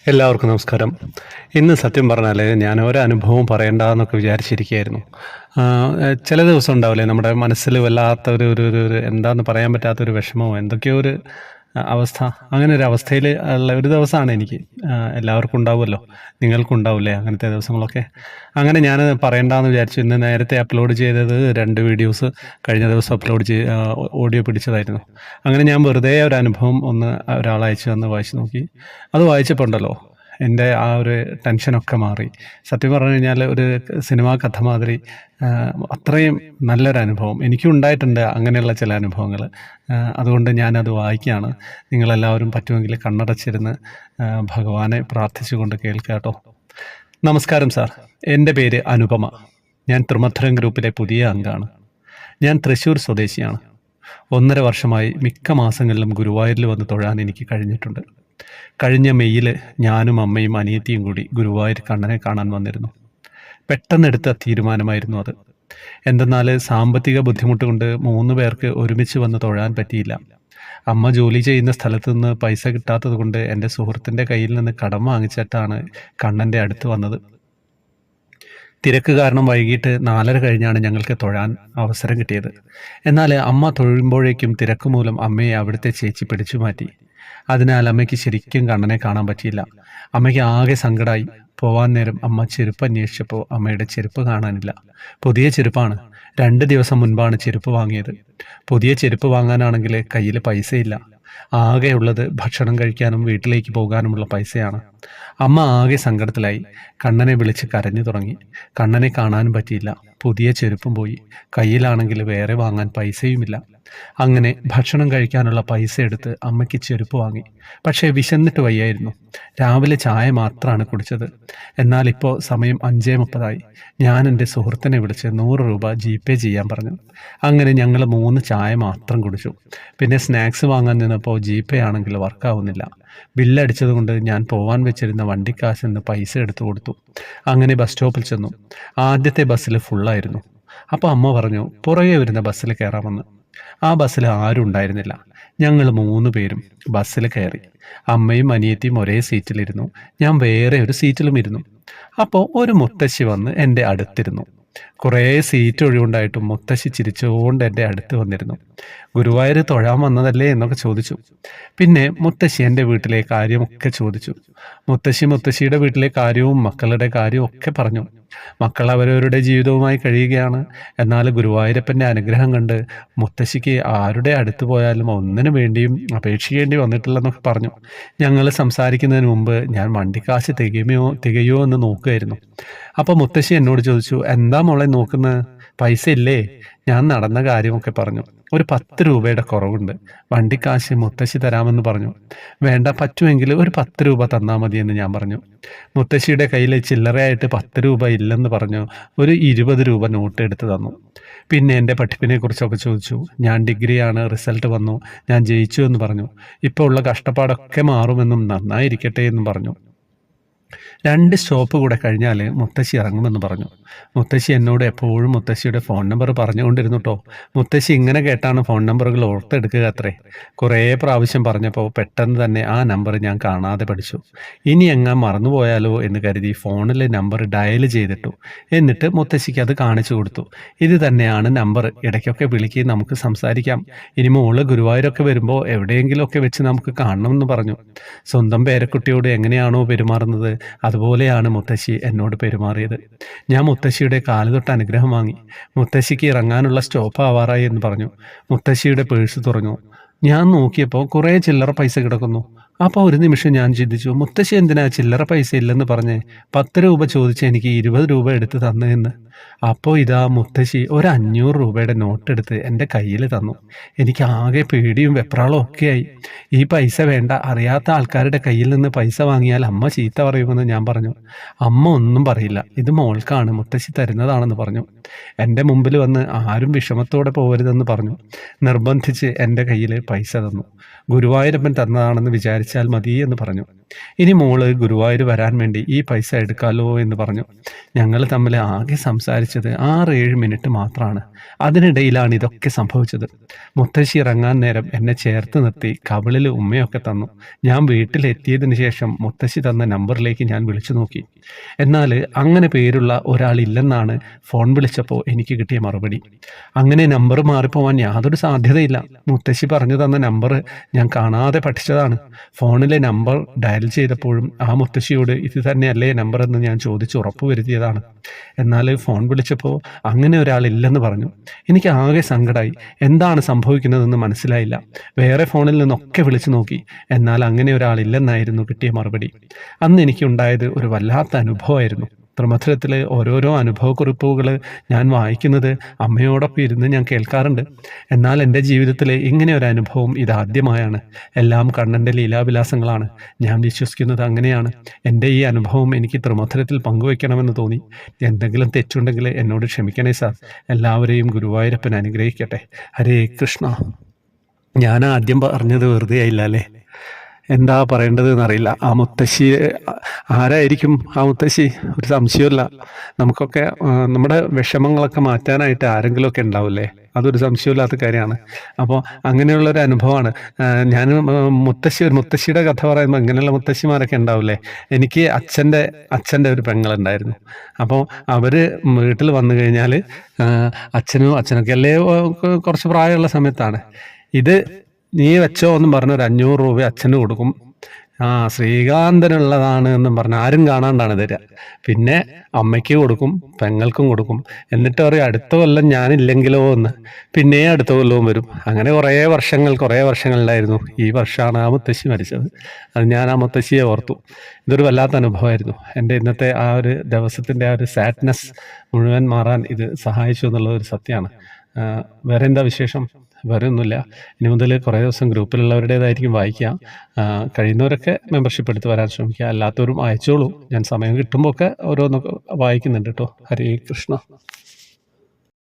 എല്ലാവർക്കും നമസ്കാരം. ഇന്ന് സത്യം പറഞ്ഞാൽ ഞാൻ ഒരനുഭവവും പറയണ്ടാന്നൊക്കെ വിചാരിച്ചിരിക്കുകയായിരുന്നു. ചില ദിവസം ഉണ്ടാവില്ലേ നമ്മുടെ മനസ്സിൽ വല്ലാത്ത ഒരു എന്താന്ന് പറയാൻ പറ്റാത്തൊരു വിഷമമോ എന്തൊക്കെയോ ഒരു അവസ്ഥ. അങ്ങനെ ഒരു അവസ്ഥയിൽ ഉള്ള ഒരു ദിവസമാണ് എനിക്ക്. എല്ലാവർക്കും ഉണ്ടാവുമല്ലോ. നിങ്ങൾക്കും ഉണ്ടാവില്ലേ അങ്ങനത്തെ ദിവസങ്ങളൊക്കെ? അങ്ങനെ ഞാൻ പറയണ്ടാന്ന് വിചാരിച്ചു. ഇന്ന് നേരത്തെ അപ്ലോഡ് ചെയ്തത് 2 വീഡിയോസ് കഴിഞ്ഞ ദിവസം ഓഡിയോ പിടിച്ചതായിരുന്നു. അങ്ങനെ ഞാൻ വെറുതെ ഒരു അനുഭവം ഒന്ന് ഒരാൾ അയച്ചു തന്ന് വായിച്ച് നോക്കി. അത് വായിച്ചപ്പോൾ ഉണ്ടല്ലോ എൻ്റെ ആ ഒരു ടെൻഷനൊക്കെ മാറി. സത്യം പറഞ്ഞു കഴിഞ്ഞാൽ ഒരു സിനിമാ കഥ മാതിരി അത്രയും നല്ലൊരനുഭവം എനിക്കും ഉണ്ടായിട്ടുണ്ട് അങ്ങനെയുള്ള ചില അനുഭവങ്ങൾ. അതുകൊണ്ട് ഞാനത് വായിക്കുകയാണ്. നിങ്ങളെല്ലാവരും പറ്റുമെങ്കിൽ കണ്ണടച്ചിരുന്ന് ഭഗവാനെ പ്രാർത്ഥിച്ചുകൊണ്ട് കേൾക്കുക കേട്ടോ. നമസ്കാരം സാർ. എൻ്റെ പേര് അനുപമ. ഞാൻ ത്രിമധുരം ഗ്രൂപ്പിലെ പുതിയ അംഗമാണ്. ഞാൻ തൃശ്ശൂർ സ്വദേശിയാണ്. 1.5 വർഷമായി മിക്ക മാസങ്ങളിലും ഗുരുവായൂരിൽ വന്ന് തൊഴാൻ എനിക്ക് കഴിഞ്ഞിട്ടുണ്ട്. കഴിഞ്ഞ മെയ്യിൽ ഞാനും അമ്മയും അനിയത്തിയും കൂടി ഗുരുവായൂർ കണ്ണനെ കാണാൻ വന്നിരുന്നു. പെട്ടെന്നെടുത്ത തീരുമാനമായിരുന്നു അത്. എന്തെന്നാൽ സാമ്പത്തിക ബുദ്ധിമുട്ട് കൊണ്ട് 3 പേർക്ക് ഒരുമിച്ച് വന്ന് തൊഴാൻ പറ്റിയില്ല. അമ്മ ജോലി ചെയ്യുന്ന സ്ഥലത്തു നിന്ന് പൈസ കിട്ടാത്തത് കൊണ്ട് എൻ്റെ സുഹൃത്തിൻ്റെ കയ്യിൽ നിന്ന് കടം വാങ്ങിച്ചിട്ടാണ് കണ്ണൻ്റെ അടുത്ത് വന്നത്. തിരക്ക് കാരണം വൈകിട്ട് 4:30 കഴിഞ്ഞാണ് ഞങ്ങൾക്ക് തൊഴാൻ അവസരം കിട്ടിയത്. എന്നാൽ അമ്മ തൊഴുമ്പോഴേക്കും തിരക്ക് മൂലം അമ്മയെ അവിടുത്തെ ചേച്ചി പിടിച്ചു മാറ്റി. അതിനാൽ അമ്മയ്ക്ക് ശരിക്കും കണ്ണനെ കാണാൻ പറ്റിയില്ല. അമ്മയ്ക്ക് ആകെ സങ്കടമായി. പോവാൻ നേരം അമ്മ ചെരുപ്പ് അന്വേഷിച്ചപ്പോൾ അമ്മയുടെ ചെരുപ്പ് കാണാനില്ല. പുതിയ ചെരുപ്പാണ്. 2 ദിവസം മുൻപാണ് ചെരുപ്പ് വാങ്ങിയത്. പുതിയ ചെരുപ്പ് വാങ്ങാനാണെങ്കിൽ കയ്യിൽ പൈസയില്ല. ആകെയുള്ളത് ഭക്ഷണം കഴിക്കാനും വീട്ടിലേക്ക് പോകാനുമുള്ള പൈസയാണ്. അമ്മ ആകെ സങ്കടത്തിലായി. കണ്ണനെ വിളിച്ച് കരഞ്ഞു തുടങ്ങി. കണ്ണനെ കാണാനും പറ്റിയില്ല. പുതിയ ചെരുപ്പും പോയി. കയ്യിലാണെങ്കിൽ വേറെ വാങ്ങാൻ പൈസയുമില്ല. അങ്ങനെ ഭക്ഷണം കഴിക്കാനുള്ള പൈസ എടുത്ത് അമ്മയ്ക്ക് ചെരുപ്പ് വാങ്ങി. പക്ഷേ വിശന്നിട്ട് വയ്യായിരുന്നു. രാവിലെ ചായ മാത്രമാണ് കുടിച്ചത്. എന്നാൽ ഇപ്പോൾ സമയം 5:30 ഞാൻ എൻ്റെ സുഹൃത്തിനെ വിളിച്ച് 100 രൂപ GPay ചെയ്യാൻ പറഞ്ഞു. അങ്ങനെ ഞങ്ങൾ 3 ചായ മാത്രം കുടിച്ചു. പിന്നെ സ്നാക്സ് വാങ്ങാൻ നിന്നപ്പോൾ GPay ആണെങ്കിൽ വർക്കാവുന്നില്ല. ബില്ലടിച്ചത് കൊണ്ട് ഞാൻ പോവാൻ വെച്ചിരുന്ന വണ്ടിക്കാശിൽ നിന്ന് പൈസ എടുത്തു കൊടുത്തു. അങ്ങനെ ബസ് സ്റ്റോപ്പിൽ ചെന്നു. ആദ്യത്തെ ബസ്സിൽ ഫുള്ളായിരുന്നു. അപ്പോൾ അമ്മ പറഞ്ഞു പുറകെ വരുന്ന ബസ്സിൽ കയറാമെന്ന്. ആ ബസ്സിൽ ആരും ഉണ്ടായിരുന്നില്ല. ഞങ്ങൾ 3 പേരും ബസ്സിൽ കയറി. അമ്മയും അനിയത്തിയും ഒരേ സീറ്റിലിരുന്നു. ഞാൻ വേറെ ഒരു സീറ്റിലും ഇരുന്നു. അപ്പോൾ ഒരു മുത്തശ്ശി വന്ന് എൻ്റെ അടുത്തിരുന്നു. കുറേ സീറ്റ് ഒഴിവുണ്ടായിട്ടും മുത്തശ്ശി ചിരിച്ചുകൊണ്ട് എൻ്റെ അടുത്ത് വന്നിരുന്നു. ഗുരുവായൂർ തൊഴാൻ വന്നതല്ലേ എന്നൊക്കെ ചോദിച്ചു. പിന്നെ മുത്തശ്ശി എൻ്റെ വീട്ടിലെ കാര്യമൊക്കെ ചോദിച്ചു. മുത്തശ്ശിയുടെ വീട്ടിലെ കാര്യവും മക്കളുടെ കാര്യവും ഒക്കെ പറഞ്ഞു. മക്കൾ അവരവരുടെ ജീവിതവുമായി കഴിയുകയാണ്. എന്നാൽ ഗുരുവായൂരപ്പൻ്റെ അനുഗ്രഹം കണ്ട് മുത്തശ്ശിക്ക് ആരുടെ അടുത്ത് പോയാലും ഒന്നിനു വേണ്ടിയും അപേക്ഷിക്കേണ്ടി വന്നിട്ടില്ലെന്നൊക്കെ പറഞ്ഞു. ഞങ്ങൾ സംസാരിക്കുന്നതിന് മുമ്പ് ഞാൻ വണ്ടിക്കാശ് തികയോ എന്ന് നോക്കുകയായിരുന്നു. അപ്പോൾ മുത്തശ്ശി എന്നോട് ചോദിച്ചു, എന്താ മോളെ നോക്കുന്നത്? പൈസ ഇല്ലേ? ഞാൻ നടന്ന കാര്യമൊക്കെ പറഞ്ഞു. ഒരു 10 രൂപയുടെ കുറവുണ്ട്. വണ്ടിക്കാശ് മുത്തശ്ശി തരാമെന്ന് പറഞ്ഞു. വേണ്ട, പറ്റുമെങ്കിൽ ഒരു 10 രൂപ തന്നാൽ മതിയെന്ന് ഞാൻ പറഞ്ഞു. മുത്തശ്ശിയുടെ കയ്യിൽ ചില്ലറയായിട്ട് 10 രൂപ ഇല്ലെന്ന് പറഞ്ഞു ഒരു 20 രൂപ നോട്ട് എടുത്ത് തന്നു. പിന്നെ എൻ്റെ പഠിപ്പിനെ കുറിച്ചൊക്കെ ചോദിച്ചു. ഞാൻ ഡിഗ്രിയാണ്, റിസൾട്ട് വന്നു, ഞാൻ ജയിച്ചു എന്ന് പറഞ്ഞു. ഇപ്പോൾ ഉള്ള കഷ്ടപ്പാടൊക്കെ മാറുമെന്നും നന്നായിരിക്കട്ടെ എന്നും പറഞ്ഞു. 2 സ്റ്റോപ്പ് കൂടെ കഴിഞ്ഞാൽ മുത്തശ്ശി ഇറങ്ങുമെന്ന് പറഞ്ഞു. മുത്തശ്ശി എന്നോട് എപ്പോഴും മുത്തശ്ശിയുടെ ഫോൺ നമ്പർ പറഞ്ഞുകൊണ്ടിരുന്നു കേട്ടോ. മുത്തശ്ശി ഇങ്ങനെ കേട്ടാണ് ഫോൺ നമ്പറുകൾ ഓർത്തെടുക്കുക അത്രേ. കുറേ പ്രാവശ്യം പറഞ്ഞപ്പോൾ പെട്ടെന്ന് തന്നെ ആ നമ്പർ ഞാൻ കാണാതെ പഠിച്ചു. ഇനി എങ്ങാൻ മറന്നുപോയാലോ എന്ന് കരുതി ഫോണിലെ നമ്പർ ഡയൽ ചെയ്തിട്ടു. എന്നിട്ട് മുത്തശ്ശിക്ക് അത് കാണിച്ചു കൊടുത്തു. ഇത് തന്നെയാണ് നമ്പർ, ഇടയ്ക്കൊക്കെ വിളിക്ക്, നമുക്ക് സംസാരിക്കാം. ഇനി മോള് ഗുരുവായൂരൊക്കെ വരുമ്പോൾ എവിടെയെങ്കിലുമൊക്കെ വെച്ച് നമുക്ക് കാണണമെന്ന് പറഞ്ഞു. സ്വന്തം പേരക്കുട്ടിയോട് എങ്ങനെയാണോ പെരുമാറുന്നത് അതുപോലെയാണ് മുത്തശ്ശി എന്നോട് പെരുമാറിയത്. ഞാൻ മുത്തശ്ശിയുടെ കാല് തൊട്ട് അനുഗ്രഹം വാങ്ങി. മുത്തശ്ശിക്ക് ഇറങ്ങാനുള്ള സ്റ്റോപ്പ് ആവാറായി എന്ന് പറഞ്ഞു. മുത്തശ്ശിയുടെ പേഴ്സ് തുറന്നു. ഞാൻ നോക്കിയപ്പോൾ കുറേ ചില്ലറ പൈസ കിടക്കുന്നു. അപ്പോൾ ഒരു നിമിഷം ഞാൻ ചിന്തിച്ചു, മുത്തശ്ശി എന്തിനാ ചില്ലറ പൈസ ഇല്ലെന്ന് പറഞ്ഞ് 10 രൂപ ചോദിച്ച് എനിക്ക് 20 രൂപ എടുത്ത് തന്നതെന്ന്. അപ്പോൾ ഇതാ മുത്തശ്ശി ഒരു 500 രൂപയുടെ നോട്ട് എടുത്ത് എൻ്റെ കയ്യിൽ തന്നു. എനിക്ക് ആകെ പേടിയും വെപ്രാളവും ഒക്കെയായി. ഈ പൈസ വേണ്ട, അറിയാത്ത ആൾക്കാരുടെ കയ്യിൽ നിന്ന് പൈസ വാങ്ങിയാൽ അമ്മ ചീത്ത പറയുമെന്ന് ഞാൻ പറഞ്ഞു. അമ്മ ഒന്നും പറയില്ല, ഇത് മോൾക്കാണ്, മുത്തശ്ശി തരുന്നതാണെന്ന് പറഞ്ഞു. എൻ്റെ മുമ്പിൽ വന്ന് ആരും വിഷമത്തോടെ പോകരുതെന്ന് പറഞ്ഞു. നിർബന്ധിച്ച് എൻ്റെ കയ്യിൽ പൈസ തന്നു. ഗുരുവായൂരപ്പൻ തന്നതാണെന്ന് വിചാരിച്ച് അടച്ചാൽ മതി എന്ന് പറഞ്ഞു. ഇനി മോള് ഗുരുവായൂർ വരാൻ വേണ്ടി ഈ പൈസ എടുക്കാലോ എന്ന് പറഞ്ഞു. ഞങ്ങൾ തമ്മിൽ ആകെ സംസാരിച്ചത് 6-7 മിനിറ്റ് മാത്രമാണ്. അതിനിടയിലാണ് ഇതൊക്കെ സംഭവിച്ചത്. മുത്തശ്ശി ഇറങ്ങാൻ നേരം എന്നെ ചേർത്ത് നിർത്തി കവിളിൽ ഉമ്മയൊക്കെ തന്നു. ഞാൻ വീട്ടിലെത്തിയതിന് ശേഷം മുത്തശ്ശി തന്ന നമ്പറിലേക്ക് ഞാൻ വിളിച്ചു നോക്കി. എന്നാൽ അങ്ങനെ പേരുള്ള ഒരാളില്ലെന്നാണ് ഫോൺ വിളിച്ചപ്പോൾ എനിക്ക് കിട്ടിയ മറുപടി. അങ്ങനെ നമ്പർ മാറിപ്പോവാൻ യാതൊരു സാധ്യതയില്ല. മുത്തശ്ശി പറഞ്ഞു തന്ന നമ്പർ ഞാൻ കാണാതെ പഠിച്ചതാണ്. ഫോണിലെ നമ്പർ ഡയൽ ചെയ്തപ്പോഴും ആ മുത്തശ്ശിയോട് ഇത് തന്നെയല്ലേ നമ്പർ എന്ന് ഞാൻ ചോദിച്ച് ഉറപ്പുവരുത്തിയതാണ്. എന്നാൽ ഫോൺ വിളിച്ചപ്പോൾ അങ്ങനെ ഒരാളില്ലെന്ന് പറഞ്ഞു. എനിക്ക് ആകെ സങ്കടമായി. എന്താണ് സംഭവിക്കുന്നതെന്ന് മനസ്സിലായില്ല. വേറെ ഫോണിൽ നിന്നൊക്കെ വിളിച്ചു നോക്കി. എന്നാൽ അങ്ങനെ ഒരാളില്ലെന്നായിരുന്നു കിട്ടിയ മറുപടി. അന്ന് എനിക്കുണ്ടായത് ഒരു വല്ലാത്ത അനുഭവമായിരുന്നു. ത്രിമധുരത്തിലെ ഓരോരോ അനുഭവക്കുറിപ്പുകൾ ഞാൻ വായിക്കുന്നത് അമ്മയോടൊപ്പം ഇരുന്ന് ഞാൻ കേൾക്കാറുണ്ട്. എന്നാൽ എൻ്റെ ജീവിതത്തിലെ ഇങ്ങനെ ഒരു അനുഭവം ഇതാദ്യമായാണ്. എല്ലാം കണ്ണൻ്റെ ലീലാവിലാസങ്ങളാണ്. ഞാൻ വിശ്വസിക്കുന്നത് അങ്ങനെയാണ്. എൻ്റെ ഈ അനുഭവം എനിക്ക് ത്രിമധുരത്തിൽ പങ്കുവയ്ക്കണമെന്ന് തോന്നി. എന്തെങ്കിലും തെറ്റുണ്ടെങ്കിൽ എന്നോട് ക്ഷമിക്കണേ സാർ. എല്ലാവരെയും ഗുരുവായൂരപ്പൻ അനുഗ്രഹിക്കട്ടെ. ഹരേ കൃഷ്ണ. ഞാൻ ആദ്യം പറഞ്ഞത് വെറുതെ ആയില്ല അല്ലേ? എന്താ പറയേണ്ടത് എന്നറിയില്ല. ആ മുത്തശ്ശി ആരായിരിക്കും ആ മുത്തശ്ശി? ഒരു സംശയമില്ല. നമുക്കൊക്കെ നമ്മുടെ വിഷമങ്ങളൊക്കെ മാറ്റാനായിട്ട് ആരെങ്കിലുമൊക്കെ ഉണ്ടാവില്ലേ? അതൊരു സംശയമില്ലാത്ത കാര്യമാണ്. അപ്പോൾ അങ്ങനെയുള്ളൊരു അനുഭവമാണ്. ഞാൻ മുത്തശ്ശിയുടെ കഥ പറയുമ്പോൾ ഇങ്ങനെയുള്ള മുത്തശ്ശിമാരൊക്കെ ഉണ്ടാവില്ലേ? എനിക്ക് അച്ഛൻ്റെ ഒരു പെങ്ങളുണ്ടായിരുന്നു. അപ്പോൾ അവർ വീട്ടിൽ വന്നു കഴിഞ്ഞാൽ അച്ഛനൊക്കെ അല്ലേ കുറച്ച് പ്രായമുള്ള സമയത്താണ് ഇത് നീ വെച്ചോ എന്നും പറഞ്ഞ് ഒരു 500 രൂപ അച്ഛന് കൊടുക്കും. ശ്രീകാന്തനുള്ളതാണ് എന്നും പറഞ്ഞ് ആരും കാണാണ്ടാണ് തരിക. പിന്നെ അമ്മയ്ക്ക് കൊടുക്കും, പെങ്ങൾക്കും കൊടുക്കും. എന്നിട്ട് പറയും അടുത്ത കൊല്ലം ഞാനില്ലെങ്കിലോ എന്ന്. പിന്നെ അടുത്ത കൊല്ലവും വരും. അങ്ങനെ കുറേ വർഷങ്ങളിലായിരുന്നു. ഈ വർഷമാണ് ആ മുത്തശ്ശി മരിച്ചത്. അത് ഞാൻ ആ മുത്തശ്ശിയെ ഓർത്തു. ഇതൊരു വല്ലാത്ത അനുഭവമായിരുന്നു. എൻ്റെ ഇന്നത്തെ ആ ഒരു ദിവസത്തിൻ്റെ ആ ഒരു സാഡ്നെസ് മുഴുവൻ മാറാൻ ഇത് സഹായിച്ചു എന്നുള്ളത് ഒരു സത്യമാണ്. വേറെ എന്താ വിശേഷം? വേറെ ഒന്നുമില്ല. ഇനി മുതൽ കുറേ ദിവസം ഗ്രൂപ്പിലുള്ളവരുടേതായിരിക്കും വായിക്കുക. കഴിയുന്നവരൊക്കെ മെമ്പർഷിപ്പ് എടുത്ത് വരാൻ ശ്രമിക്കുക. അല്ലാത്തവരും അയച്ചോളൂ. ഞാൻ സമയം കിട്ടുമ്പോൾ ഒക്കെ ഓരോന്നൊക്കെ വായിക്കുന്നുണ്ട് കേട്ടോ. ഹരേ കൃഷ്ണ.